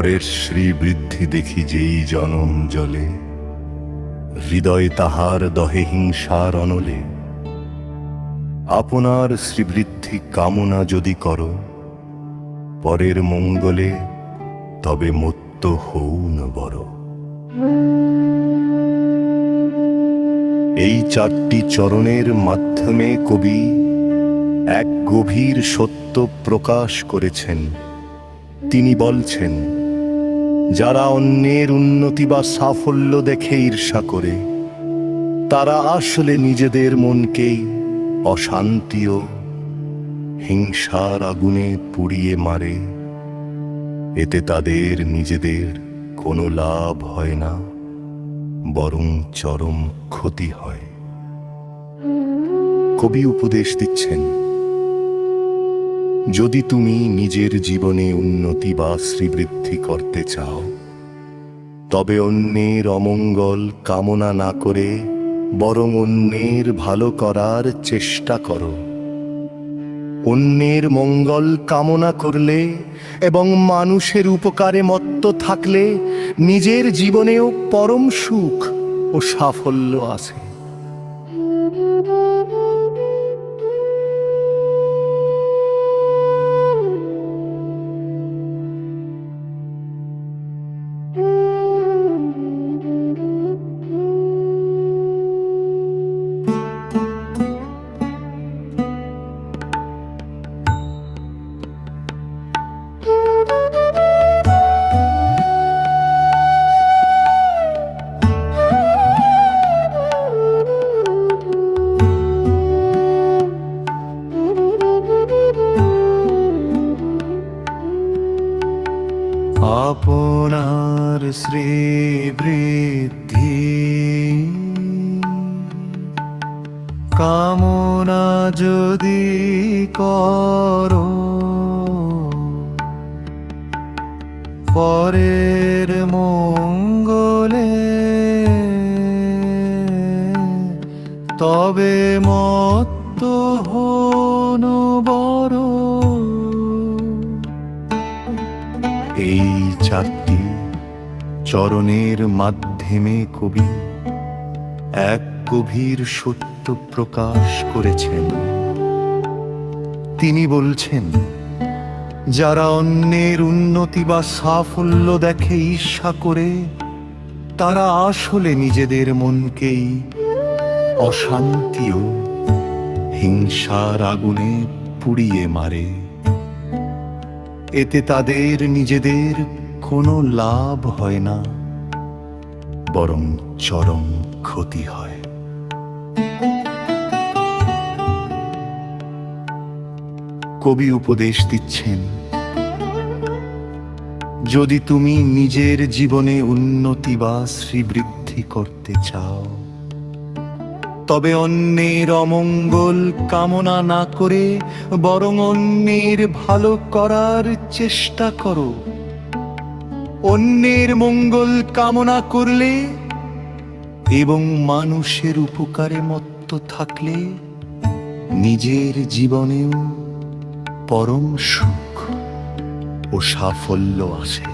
পরের শ্রীবৃদ্ধি দেখি যেই জনম জলে, হৃদয় তাহার দহে হিংসার অনলে। আপনার শ্রীবৃদ্ধি কামনা যদি করো, পরের মঙ্গলে তবে মত্ত হও না বড়। এই চারটি চরণের মাধ্যমে কবি এক গভীর সত্য প্রকাশ করেছেন। তিনি বলছেন, যারা অন্যের উন্নতি বা সাফল্য দেখে ঈর্ষা করে, তারা আসলে নিজেদের মনকেই অশান্তি ও হিংসার আগুনে পুড়িয়ে মারে। এতে তাদের নিজেদের কোনো লাভ হয় না, বরং চরম ক্ষতি হয়। কবি উপদেশ দিচ্ছেন, যদি তুমি নিজের জীবনে উন্নতি বা শ্রীবৃদ্ধি করতে চাও, তবে অন্যের অমঙ্গল কামনা না করে বরং অন্যের ভালো করার চেষ্টা করো। অন্যের মঙ্গল কামনা করলে এবং মানুষের উপকারে মত্ত থাকলে নিজের জীবনেও পরম সুখ ও সাফল্য আছে। আপনার শ্রীবৃদ্ধি কামনা যদি করো, পরের মঙ্গলে তবে মত্ত হনো বড়। এই চারটি চরণের মাধ্যমে কবি এক গভীর সত্য প্রকাশ করেছেন। তিনি বলছেন, যারা অন্যের উন্নতি বা সাফল্য দেখে ঈর্ষা করে, তারা আসলে নিজেদের মনকেই অশান্তি ও হিংসার আগুনে পুড়িয়ে মারে। এতে তাদের নিজেদের কোনো লাভ হয় না, বরং চরম ক্ষতি হয়। কবি উপদেশ দিচ্ছেন, যদি তুমি নিজের জীবনে উন্নতি বা শ্রীবৃদ্ধি করতে চাও, তবে অন্যের অমঙ্গল কামনা না করে বরং অন্যের ভালো করার চেষ্টা করো। অন্যের মঙ্গল কামনা করলে এবং মানুষের উপকারে মত্ত থাকলে নিজের জীবনেও পরম সুখ ও সাফল্য আসে।